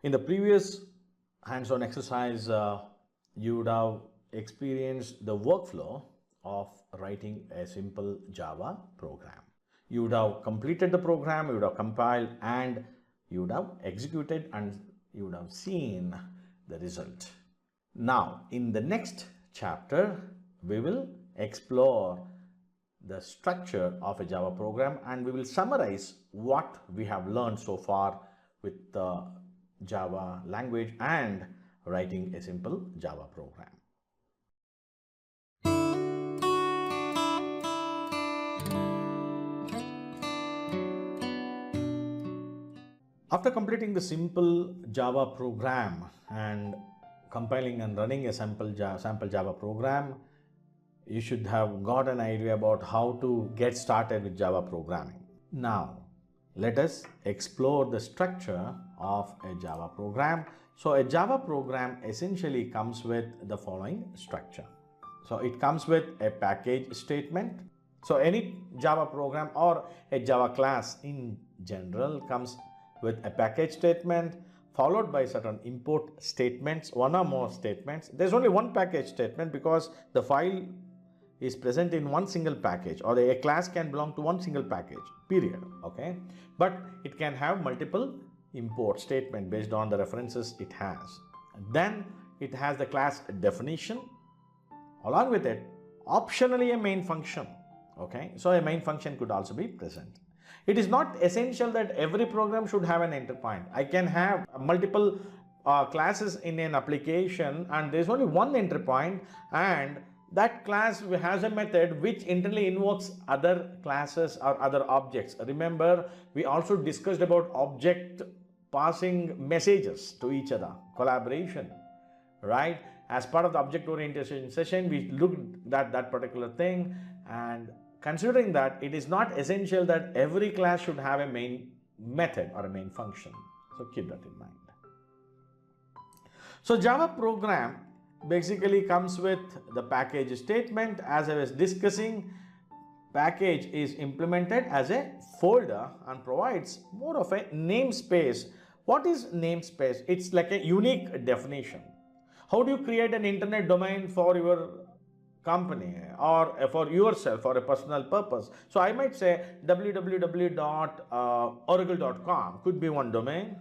In the previous hands-on exercise, you would have experienced the workflow of writing a simple Java program. You would have completed the program, you would have compiled, and you would have executed, and you would have seen the result. Now, in the next chapter, we will explore the structure of a Java program, and we will summarize what we have learned so far with the Java language and writing a simple Java program. After completing the simple Java program and compiling and running a sample Java program, you should have got an idea about how to get started with Java programming. Now, let us explore the structure of a Java program. So, a Java program essentially comes with the following structure. So, it comes with a package statement. So, any Java program or a Java class in general comes with a package statement followed by certain import statements, one or more statements. There's only one package statement because the file is present in one single package, or a class can belong to one single package, period. Okay, but it can have multiple import statement based on the references it has. Then it has the class definition, along with it optionally a main function. Okay, so a main function could also be present. It is not essential that every program should have an entry point. I can have multiple classes in an application, and there's only one entry point, and that class has a method which internally invokes other classes or other objects. Remember, we also discussed about object passing messages to each other, collaboration, right? As part of the object orientation session, we looked at that particular thing, and considering that, it is not essential that every class should have a main method or a main function. So keep that in mind. So Java program basically comes with the package statement. As I was discussing, package is implemented as a folder and provides more of a namespace. What is namespace? It's like a unique definition. How do you create an internet domain for your company or for yourself for a personal purpose? So I might say www.oracle.com could be one domain.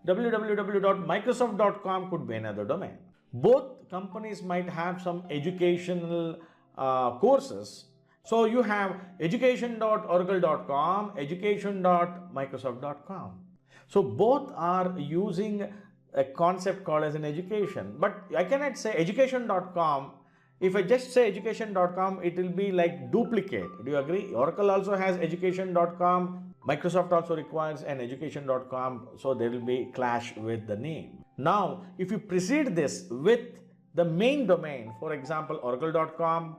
www.microsoft.com could be another domain. Both companies might have some educational courses. So you have education.oracle.com, education.microsoft.com. So both are using a concept called as an education. But I cannot say education.com. If I just say education.com, it will be like duplicate. Do you agree? Oracle also has education.com. Microsoft also requires an education.com. So there will be clash with the name. Now, if you precede this with the main domain, for example, oracle.com,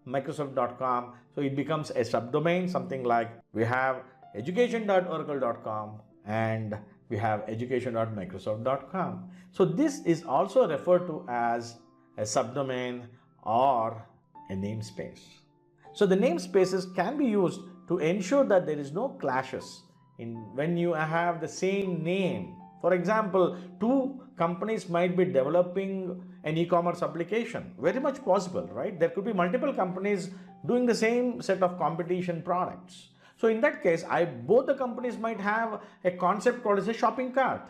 microsoft.com, so it becomes a subdomain, something like we have education.oracle.com and we have education.microsoft.com. So this is also referred to as a subdomain or a namespace. So the namespaces can be used to ensure that there is no clashes in when you have the same name. For example, two companies might be developing an e-commerce application. Very much possible, right? There could be multiple companies doing the same set of competition products. So in that case, both the companies might have a concept called as a shopping cart.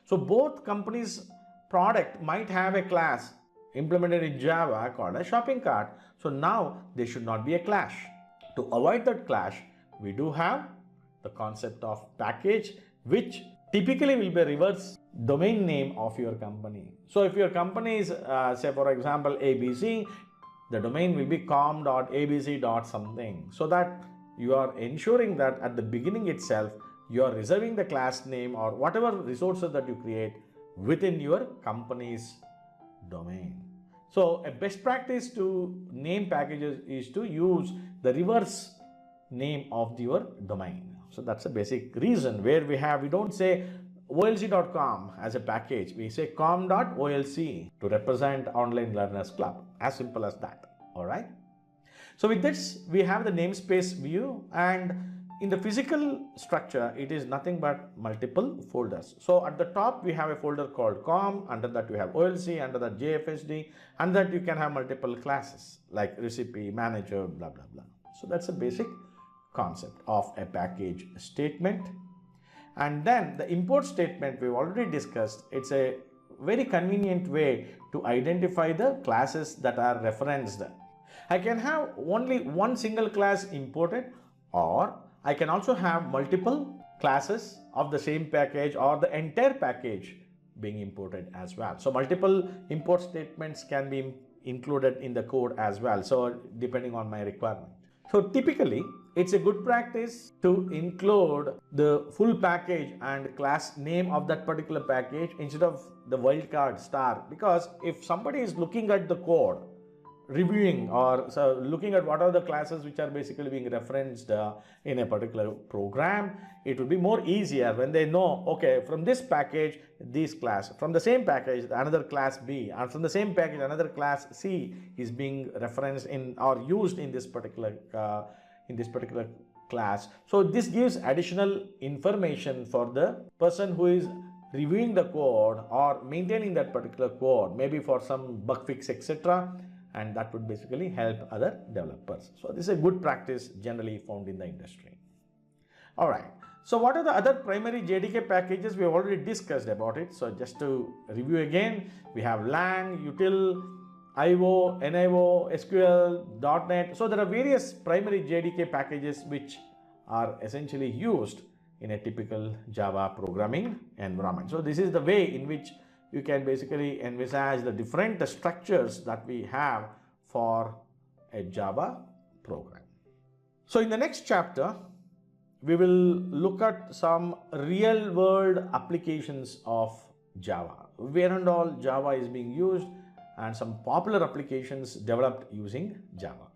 So both companies' product might have a class implemented in Java called a shopping cart. So now there should not be a clash. To avoid that clash, we do have the concept of package, which typically will be a reverse domain name of your company. So if your company is, say for example, ABC, the domain will be com.abc.something, so that you are ensuring that at the beginning itself, you are reserving the class name or whatever resources that you create within your company's domain. So a best practice to name packages is to use the reverse name of your domain. So that's a basic reason where we don't say olc.com as a package. We say com.olc to represent Online Learners Club. As simple as that. All right. So with this, we have the namespace view, and in the physical structure, it is nothing but multiple folders. So at the top, we have a folder called COM, under that we have OLC, under that JFSD, and that you can have multiple classes like recipe, manager, blah, blah, blah. So that's a basic concept of a package statement. And then the import statement we've already discussed. It's a very convenient way to identify the classes that are referenced. I can have only one single class imported, or I can also have multiple classes of the same package or the entire package being imported as well. So multiple import statements can be included in the code as well, so depending on my requirement. So typically, it's a good practice to include the full package and class name of that particular package instead of the wildcard star, because if somebody is looking at the code, reviewing or looking at what are the classes which are basically being referenced in a particular program, it would be more easier when they know, okay, from this package, this class, from the same package, another class B, and from the same package, another class C is being referenced in or used in this particular class. So this gives additional information for the person who is reviewing the code or maintaining that particular code, maybe for some bug fix, etc. And that would basically help other developers. So this is a good practice generally found in the industry. All right. So what are the other primary JDK packages? We have already discussed about it. So just to review again, we have Lang, Util, IO, NIO, SQL, .NET. So there are various primary JDK packages which are essentially used in a typical Java programming environment. So this is the way in which you can basically envisage the different structures that we have for a Java program. So in the next chapter, we will look at some real world applications of Java, where and all Java is being used, and some popular applications developed using Java.